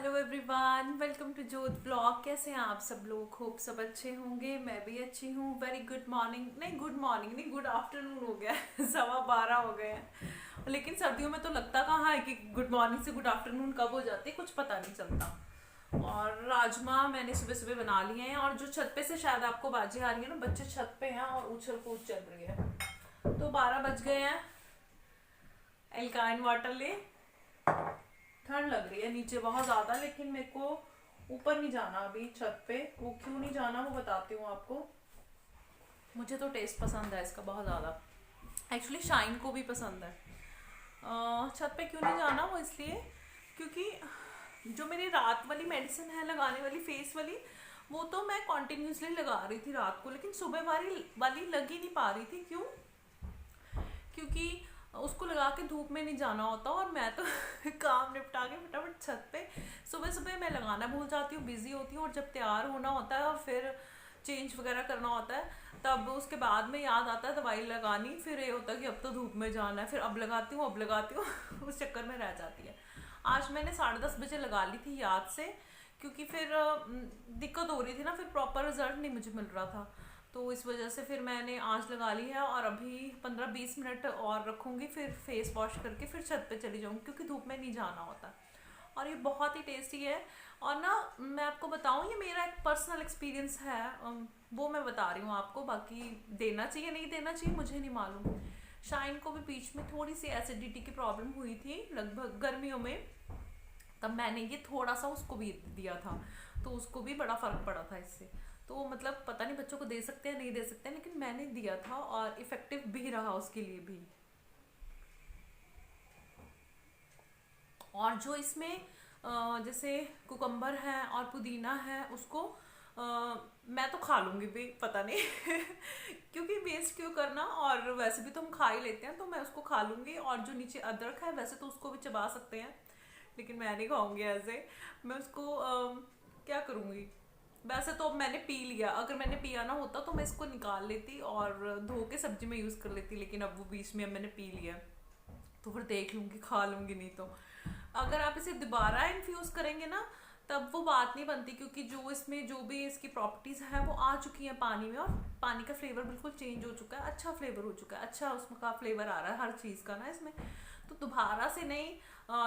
Hello everyone, welcome to जोत blog. कैसे हैं आप सब लोग? होप सब अच्छे होंगे। मैं भी अच्छी हूँ। वेरी गुड मॉर्निंग, नहीं गुड मॉर्निंग नहीं, गुड आफ्टरनून हो गया है। 12:15 हो गए हैं। लेकिन सर्दियों में तो लगता कहाँ है कि गुड मॉर्निंग से गुड आफ्टरनून कब हो जाती है, कुछ पता नहीं चलता। और राजमा मैंने सुबह सुबह बना लिए हैं। और जो छत पे से शायद आपको बाजें आ रही है ना, बच्चे छत पे हैं और उछल कूद चल रही है। तो 12 बज गए हैं। एल्काइन वाटर ले। ठंड लग रही है नीचे बहुत ज्यादा, लेकिन मेरे को ऊपर नहीं जाना अभी छत पे। वो क्यों नहीं जाना वो बताती हूँ आपको। मुझे तो टेस्ट पसंद है इसका बहुत ज्यादा। एक्चुअली शाइन को भी पसंद है। छत पे क्यों नहीं जाना, वो इसलिए क्योंकि जो मेरी रात वाली मेडिसिन है लगाने वाली, फेस वाली, वो तो मैं कॉन्टिन्यूसली लगा रही थी रात को, लेकिन सुबह वाली लग ही नहीं पा रही थी। क्यों? क्योंकि उसको लगा के धूप में नहीं जाना होता। और मैं तो काम निपटा के फटाफट छत पे सुबह सुबह मैं लगाना भूल जाती हूँ, बिजी होती हूँ। और जब तैयार होना होता है और फिर चेंज वगैरह करना होता है, तब उसके बाद में याद आता है दवाई लगानी। फिर ये होता है कि अब तो धूप में जाना है, फिर अब लगाती हूँ अब लगाती हूँ। उस चक्कर में रह जाती है। आज मैंने 10:30 बजे लगा ली थी याद से, क्योंकि फिर दिक्कत हो रही थी ना, फिर प्रॉपर रिजल्ट नहीं मुझे मिल रहा था। तो इस वजह से फिर मैंने आज लगा ली है। और अभी 15-20 मिनट और रखूँगी, फिर फेस वॉश करके फिर छत पे चली जाऊँगी, क्योंकि धूप में नहीं जाना होता। और ये बहुत ही टेस्टी है। और ना, मैं आपको बताऊँ, ये मेरा एक पर्सनल एक्सपीरियंस है। वो मैं बता रही हूँ आपको। बाकी देना चाहिए नहीं देना चाहिए मुझे नहीं मालूम। शाइन को भी बीच में थोड़ी सी एसिडिटी की प्रॉब्लम हुई थी, लगभग गर्मियों में। तब मैंने ये थोड़ा सा उसको भी दिया था, तो उसको भी बड़ा फर्क पड़ा था इससे। तो मतलब पता नहीं बच्चों को दे सकते हैं नहीं दे सकते हैं, लेकिन मैंने दिया था और इफेक्टिव भी रहा उसके लिए भी। और जो इसमें जैसे कुकम्बर है और पुदीना है, उसको मैं तो खा लूंगी भी, पता नहीं। क्योंकि वेस्ट क्यों करना, और वैसे भी तो हम खा ही लेते हैं, तो मैं उसको खा लूंगी। और जो नीचे अदरक है, वैसे तो उसको भी चबा सकते हैं, लेकिन मैं नहीं खाऊंगी ऐसे। मैं उसको क्या करूंगी। वैसे तो अब मैंने पी लिया, अगर मैंने पिया ना होता तो मैं इसको निकाल लेती और धो के सब्जी में यूज कर लेती, लेकिन अब वो बीच में अब मैंने पी लिया, तो फिर देख लूंगी खा लूंगी। नहीं तो अगर आप इसे दोबारा इन्फ्यूज करेंगे ना, तब वो बात नहीं बनती, क्योंकि जो इसमें जो भी इसकी प्रॉपर्टीज है वो आ चुकी हैं पानी में। और पानी का फ्लेवर बिल्कुल चेंज हो चुका है, अच्छा फ्लेवर हो चुका है, अच्छा उसमें का फ्लेवर आ रहा है हर चीज का ना इसमें। तो दोबारा से नहीं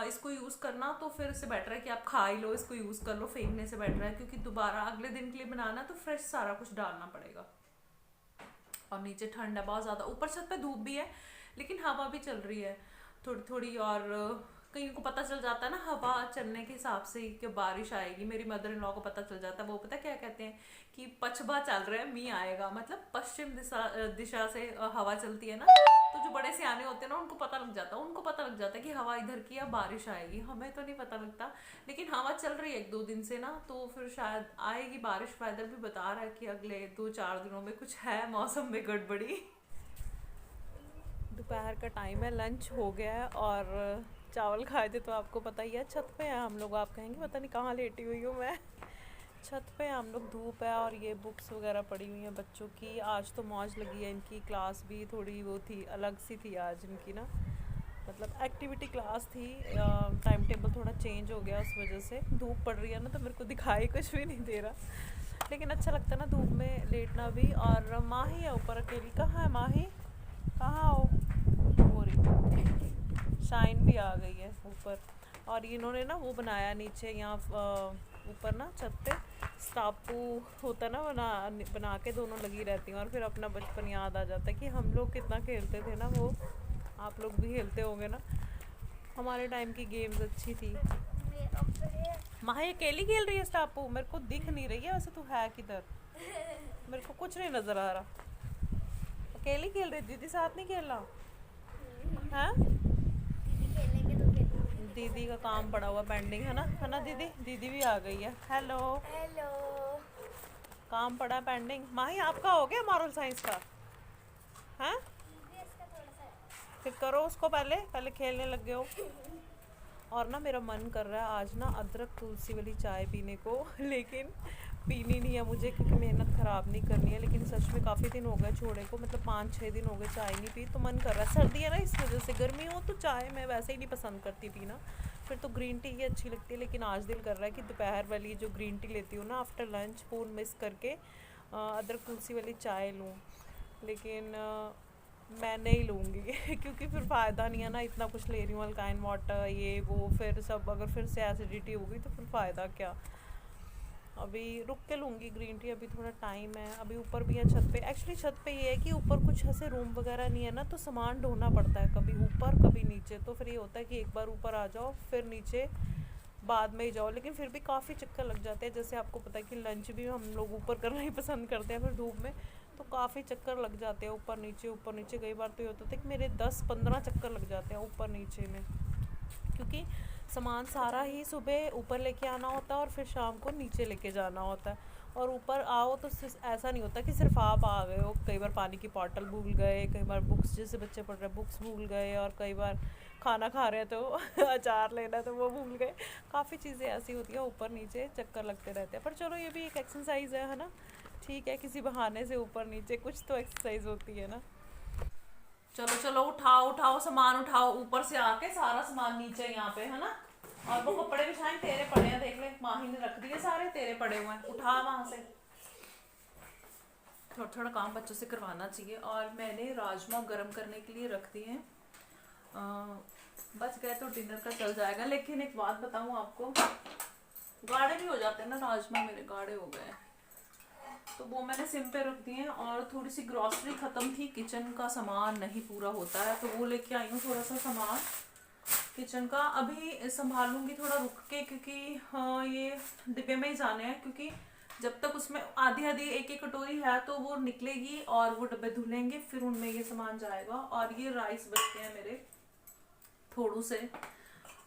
इसको यूज करना, तो फिर इससे बेटर है कि आप खा ही लो, इसको यूज कर लो, फेंकने से बेटर है। क्योंकि दोबारा अगले दिन के लिए बनाना तो फ्रेश सारा कुछ डालना पड़ेगा। और नीचे ठंड है बहुत ज्यादा, ऊपर छत पे धूप भी है, लेकिन हवा भी चल रही है थोड़ी थोड़ी। और कहीं को पता चल जाता है ना हवा चलने के हिसाब से कि बारिश आएगी। मेरी मदर इन लॉ को पता चल जाता है, वो पता क्या कहते हैं कि पछबा चल रहा है, मी आएगा। मतलब पश्चिम दिशा दिशा से हवा चलती है ना, तो जो बड़े सियाने होते हैं ना, उनको पता लग जाता है, कि हवा इधर की है, बारिश आएगी। हमें तो नहीं पता लगता, लेकिन हवा चल रही है 1-2 दिन से ना, तो फिर शायद आएगी बारिश। वेदर भी बता रहा है कि अगले 2-4 दिनों में कुछ है मौसम में गड़बड़ी। दोपहर का टाइम है, लंच हो गया है और चावल खाए थे, तो आपको पता ही है छत पे हैं हम लोग। आप कहेंगे पता नहीं कहाँ लेटी हुई हूँ मैं। छत पे हम लोग, धूप है और ये बुक्स वगैरह पड़ी हुई हैं बच्चों की। आज तो मौज लगी है इनकी, क्लास भी थोड़ी वो थी, अलग सी थी आज इनकी ना, मतलब एक्टिविटी क्लास थी। टाइम टेबल थोड़ा चेंज हो गया, उस वजह से धूप पड़ रही है ना, तो मेरे को दिखाई कुछ भी नहीं दे रहा, लेकिन अच्छा लगता है ना धूप में लेटना भी। और माही है ऊपर अकेली। कहाँ है माही? कहाँ हो? हो रही, शाइन भी आ गई है ऊपर। और इन्होंने ना वो बनाया नीचे यहाँ ऊपर ना छत पे स्टापू होता है ना, बना के दोनों लगी रहती हैं। और फिर अपना बचपन याद आ जाता है कि हम लोग कितना खेलते थे ना वो। आप लोग भी खेलते होंगे ना, हमारे टाइम की गेम्स अच्छी थी। माही अकेली खेल रही है स्टापू? मेरे को दिख नहीं रही है, वैसे तो है किधर, मेरे को कुछ नहीं नजर आ रहा। अकेली खेल रही, दीदी साथ नहीं खेलना है? दीदी का काम पड़ा हुआ पेंडिंग है ना दीदी? दीदी भी आ गई है। Hello hello. काम पड़ा पेंडिंग। माही आपका हो गया मॉरल साइंस का? हैं? फिर करो उसको, पहले पहले खेलने लग गए हो। और ना मेरा मन कर रहा है आज ना अदरक तुलसी वाली चाय पीने को, लेकिन पीनी नहीं है मुझे, क्योंकि मेहनत ख़राब नहीं करनी है। लेकिन सच में काफ़ी दिन हो गए छोड़े को, मतलब 5-6 दिन हो गए चाय नहीं पी, तो मन कर रहा है। सर्दी है ना, इस वजह से। गर्मी हो तो चाय मैं वैसे ही नहीं पसंद करती पीना, फिर तो ग्रीन टी ही अच्छी लगती है, लेकिन आज दिल कर रहा है कि दोपहर वाली जो ग्रीन टी लेती हूँ ना आफ्टर लंच, वो मिस करके अदरक तुलसी वाली चाय लूँ। लेकिन मैं नहीं लूँगी क्योंकि फिर फ़ायदा नहीं है ना, इतना कुछ ले रही हूँ अल्काइन वाटर ये वो, फिर सब अगर फिर से एसिडिटी होगी तो फिर फ़ायदा क्या। अभी रुक के लूँगी ग्रीन टी, अभी थोड़ा टाइम है। अभी ऊपर भी है छत पे, एक्चुअली छत पे ये है कि ऊपर कुछ ऐसे रूम वगैरह नहीं है ना, तो सामान ढोना पड़ता है, कभी ऊपर कभी नीचे। तो फिर ये होता है कि एक बार ऊपर आ जाओ फिर नीचे बाद में ही जाओ, लेकिन फिर भी काफ़ी चक्कर लग जाते हैं। जैसे आपको पता है कि लंच भी हम लोग ऊपर करना ही पसंद करते हैं फिर धूप में, तो काफ़ी चक्कर लग जाते हैं ऊपर नीचे ऊपर नीचे। कई बार तो ये होता है कि मेरे 10-15 चक्कर लग जाते हैं ऊपर नीचे में, क्योंकि सामान सारा ही सुबह ऊपर लेके आना होता है और फिर शाम को नीचे लेके जाना होता है। और ऊपर आओ तो ऐसा नहीं होता कि सिर्फ आप आ गए हो, कई बार पानी की बॉटल भूल गए, कई बार बुक्स, जैसे बच्चे पढ़ रहे हैं बुक्स भूल गए, और कई बार खाना खा रहे हैं तो अचार लेना है तो वो भूल गए। काफ़ी चीज़ें ऐसी होती है, ऊपर नीचे चक्कर लगते रहते हैं। पर चलो ये भी एक एक्सरसाइज है ना, ठीक है, किसी बहाने से ऊपर नीचे कुछ तो एक्सरसाइज होती है ना। चलो चलो उठाओ उठाओ सामान उठाओ, ऊपर से आके सारा सामान नीचे यहाँ पे है ना। और वो कपड़े भी शायद तेरे पड़े हैं, देख ले माही ने रख दिए सारे, तेरे पड़े हुए हैं, उठा वहां से। थोड़ा थोड़ा काम बच्चों से करवाना चाहिए। और मैंने राजमा गर्म करने के लिए रख दिए हैं, बच गए तो डिनर का चल जाएगा। लेकिन एक बात बताऊं आपको, गाढ़े भी हो जाते हैं ना राजमा, मेरे गाढ़े हो गए, तो वो मैंने सिम पे रख दिए हैं। और थोड़ी सी ग्रॉसरी ख़त्म थी, किचन का सामान नहीं पूरा होता है, तो वो लेके आई हूँ थोड़ा सा सामान किचन का। अभी संभालूंगी थोड़ा रुक के, क्योंकि हाँ ये डिब्बे में ही जाने हैं, क्योंकि जब तक उसमें आधी आधी एक एक कटोरी है तो वो निकलेगी और वो डब्बे धुलेंगे, फिर उनमें ये सामान जाएगा। और ये राइस बचते हैं मेरे थोड़ू से।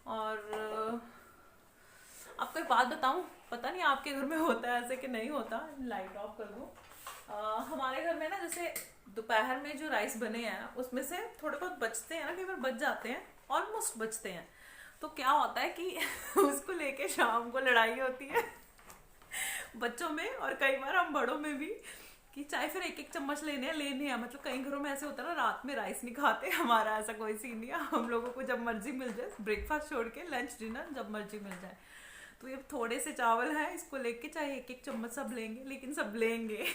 और आपको एक बात बताऊं, पता नहीं आपके घर में होता है ऐसे कि नहीं होता, लाइट ऑफ कर दूं। हमारे घर में ना, जैसे दोपहर में जो राइस बने हैं उसमें से थोड़े बहुत बचते हैं ना, कई बार बच जाते हैं, ऑलमोस्ट बचते हैं, तो क्या होता है कि उसको लेके शाम को लड़ाई होती है बच्चों में, और कई बार हम बड़ों में भी, कि चाहे फिर एक एक चम्मच लेने हैं। मतलब कई घरों में ऐसे होता है ना, रात में राइस नहीं खाते, हमारा ऐसा कोई सीन नहीं है, हम लोगों को जब मर्जी मिल जाए, ब्रेकफास्ट छोड़ के लंच डिनर जब मर्जी मिल जाए। तो ये थोड़े से चावल हैं, इसको लेके चाहे एक एक चम्मच सब लेंगे, लेकिन सब लेंगे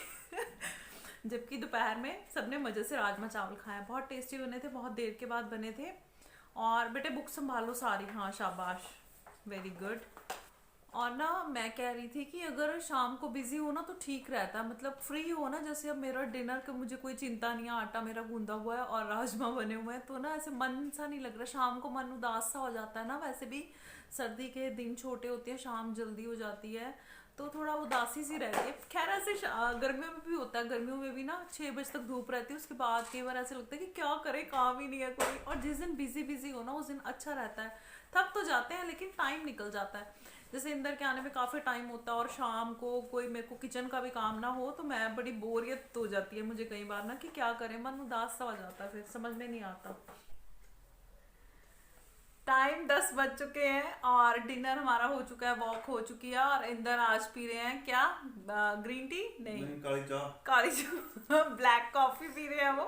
जबकि दोपहर में सबने मज़े से राजमा चावल खाए, बहुत टेस्टी बने थे, बहुत देर के बाद बने थे। और बेटे बुक संभालो सारी, हाँ शाबाश, वेरी गुड। और ना मैं कह रही थी कि अगर शाम को बिजी हो ना तो ठीक रहता है, मतलब फ्री हो ना, जैसे अब मेरा डिनर का मुझे कोई चिंता नहीं है, आटा मेरा गूंदा हुआ है और राजमा बने हुए हैं, तो ना ऐसे मन सा नहीं लग रहा, शाम को मन उदास सा हो जाता है ना। वैसे भी सर्दी के दिन छोटे होते हैं, शाम जल्दी हो जाती है, तो थोड़ा उदासी सी रहती है। खैर ऐसे गर्मियों में भी होता है, गर्मियों में भी ना 6 बजे तक धूप रहती है, उसके बाद कई बार ऐसे लगता है कि क्या करें, काम ही नहीं है कोई। और जिस दिन बिजी बिजी हो ना उस दिन अच्छा रहता है, थक तो जाते हैं लेकिन टाइम निकल जाता है। जैसे इंदर के आने में काफ़ी टाइम होता है, और शाम को कोई मेरे को किचन का भी काम ना हो तो मैं बड़ी बोरियत हो जाती है मुझे कई बार ना, कि क्या करें, मन उदास सा हो जाता है, फिर समझ में नहीं आता। टाइम 10 बज चुके हैं और डिनर हमारा हो चुका है, वॉक हो चुकी है, और इंदर आज पी रहे हैं क्या, ग्रीन टी नहीं, काली चाह, काली चाय ब्लैक कॉफी पी रहे हैं वो।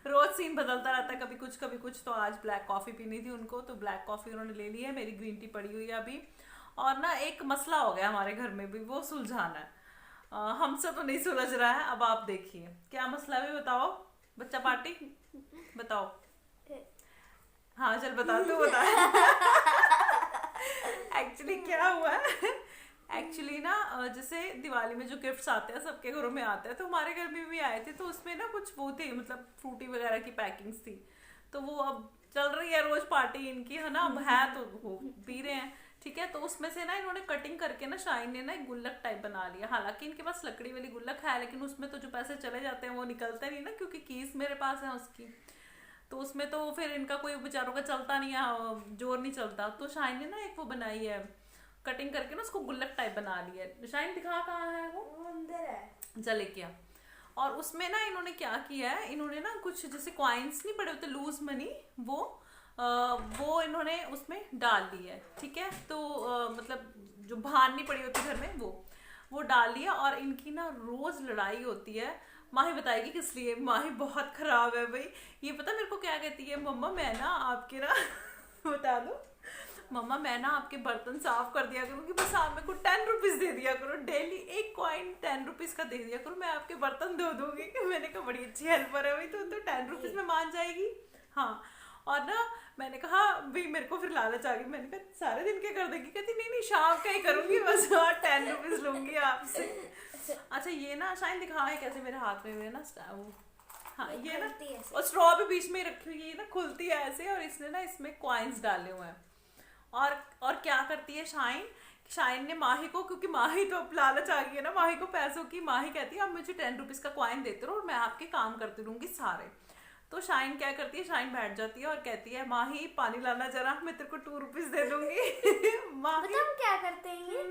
रोज सीन बदलता रहता है, कभी कुछ, तो आज ब्लैक कॉफी पीनी थी उनको, तो ब्लैक कॉफी उन्होंने ले ली है, मेरी ग्रीन टी पड़ी हुई है अभी। और ना एक मसला हो गया हमारे घर में भी, वो सुलझाना है। हमसे तो नहीं सुलझ रहा है, अब आप देखिए क्या मसला है, भी बताओ बच्चा पार्टी, बताओ। हाँ चल बता, तू बता एक्चुअली क्या हुआ है, एक्चुअली ना जैसे दिवाली में जो गिफ्ट्स आते हैं सबके घरों में आते हैं, तो हमारे घर में भी आए थे, तो उसमें ना कुछ वो थे, मतलब फ्रूटी वगैरह की पैकिंग्स थी, तो वो अब चल रही है रोज पार्टी इनकी है ना, अब है तो वो पी रहे हैं, ठीक है। तो उसमें से ना इन्होंने कटिंग करके ना, शाइन ने ना एक गुल्लक टाइप बना लिया, हालांकि इनके पास लकड़ी वाली गुल्लक है, लेकिन उसमें तो जो पैसे चले जाते हैं वो निकलते नहीं ना, क्योंकि कीस मेरे पास है उसकी, तो उसमें तो फिर इनका कोई बेचारों का चलता नहीं है, जोर नहीं चलता। तो शाइन ने ना एक वो बनाई है, कटिंग करके ना उसको गुल्लक टाइप बना लिया है। शाइन दिखा कहाँ है वो, अंदर है, चले क्या। और उसमें ना इन्होंने क्या किया है, इन्होंने ना कुछ जैसे कॉइन्स नहीं पड़े होते लूज मनी, वो इन्होंने उसमें डाल दी है, ठीक है। तो मतलब जो भान नहीं पड़ी होती घर में, वो डाल लिया। और इनकी ना रोज लड़ाई होती है, माही बताएगी किस लिए, माही बहुत खराब है भाई। ये पता मेरे को क्या कहती है, मम्मा मैं ना आपके ना बता दो, मम्मा मैं ना आपके बर्तन साफ कर दिया करूँगी, बस आप मेरे को 10 रुपीज दे दिया करो, डेली एक कॉइन 10 रुपीज का दे दिया करो, मैं आपके बर्तन धो दूंगी। मैंने कहा बड़ी अच्छी हेल्पर है भाई, तो 10 रुपीज में मान जाएगी। हाँ, और ना मैंने कहा भाई मेरे को फिर लालच आ गई, मैंने कहा सारे दिन क्या कर देगी, कहती नहीं नहीं शाम का ही करूंगी बस, और 10 रुपीज लूंगी आपसे। अच्छा ये ना शायद दिखा है कैसे मेरे हाथ में हुए ना वो, हाँ ये ना, और स्ट्रॉ भी बीच में ही रखी हुई है ना, खुलती है ऐसे, और इसने ना इसमें कॉइन्स डाले हुए हैं। और क्या करती है शाइन ने माही को, क्योंकि माही तो अब लालच आ गई है ना माही को पैसों की, माही कहती है आप मुझे 10 रुपीज का कॉइन देते रहो और मैं आपके काम करती रहूंगी सारे। तो शाइन क्या करती है, शाइन बैठ जाती है और कहती है माही पानी लाना जरा, मैं तेरे को 2 रुपीज दे दूंगी। माही हम क्या करते हैं,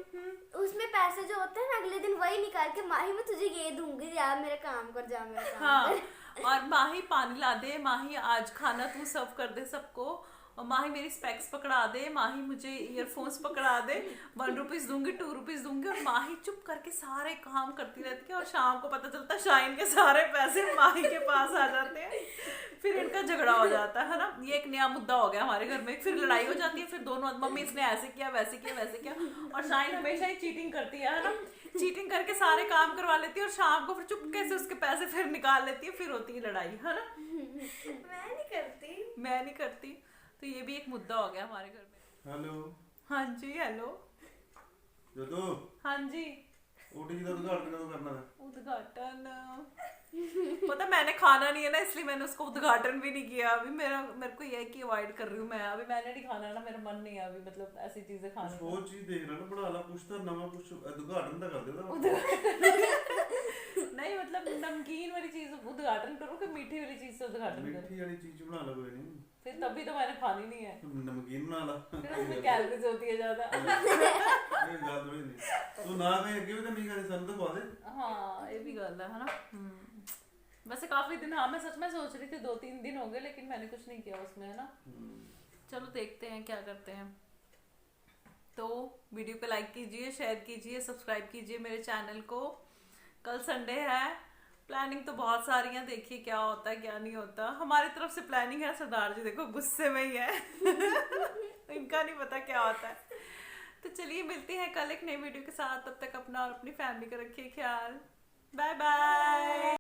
उसमें पैसे जो होते हैं ना अगले दिन वही निकाल के माही मैं तुझे ये दूंगी, यार मेरा काम कर, जा मेरा काम हाँ कर। और माही पानी ला दे, माही आज खाना तू सर्व कर दे सबको, और माही मेरी स्पेक्स पकड़ा दे, माही मुझे ईयरफोन्स पकड़ा दे, 1 रुपीज दूंगी 2 रुपीज दूंगी, और माही चुप करके सारे काम करती रहती है। और शाम को पता चलता है शाइन के सारे पैसे माही के पास आ जाते हैं, फिर इनका झगड़ा हो जाता है ना, ये एक नया मुद्दा हो गया हमारे घर में। फिर लड़ाई हो जाती है, फिर दोनों मम्मी इसने ऐसे किया वैसे किया वैसे किया, और शाइन हमेशा ही चीटिंग करती है ना, चीटिंग करके सारे काम करवा लेती है, और शाम को फिर चुपके से उसके पैसे फिर निकाल लेती है, फिर होती है लड़ाई, है ना। मैं नहीं करती, तो ये भी एक मुद्दा हो गया हमारे घर में। हेलो। हाँ जी हेलो। जोतो। हाँ जी। ओटीजी का उद्घाटन कब करना है? उद्घाटन पता मैंने खाना नहीं है ना, इसलिए मैंने उसको उद्घाटन भी नहीं किया अभी। मेरे को ये है कि अवॉइड कर रही हूँ मैं अभी, मैंने नहीं खाना ना, मेरा मन नहीं है अभी, मतलब ऐसी चीजें खाने का। वो चीज देख रहा ना, बड़ा ला पूछता नवा कुछ उद्घाटन तो कर देता। नहीं मतलब नमकीन वाली चीज उद्घाटन करो कि मीठी वाली चीज से उद्घाटन करो? मीठी वाली चीज बना लो, कोई नहीं, फिर तभी तो मैंने खानी नहीं है। नमकीन बना ला, फिर उसमें कैलोरीज होती है ज्यादा। ये बात बड़ी नहीं, तू ना कहीं अगे भी तो नहीं करे सन तो खा दे। हाँ ये भी गल है ना। वैसे काफी दिन, हाँ मैं सच में सोच रही थी 2-3 दिन हो गए, लेकिन मैंने कुछ नहीं किया उसमें, है ना। चलो देखते हैं क्या करते हैं। तो वीडियो को लाइक कीजिए, शेयर कीजिए, सब्सक्राइब कीजिए मेरे चैनल को। कल संडे है, प्लानिंग तो बहुत सारी है, देखिए क्या होता है क्या नहीं होता। हमारी तरफ से प्लानिंग है, सरदार जी देखो गुस्से में ही है। इनका नहीं पता क्या होता है। तो चलिए मिलते हैं कल एक नई वीडियो के साथ, तब तक अपना और अपनी फैमिली का रखिए ख्याल। Bye bye.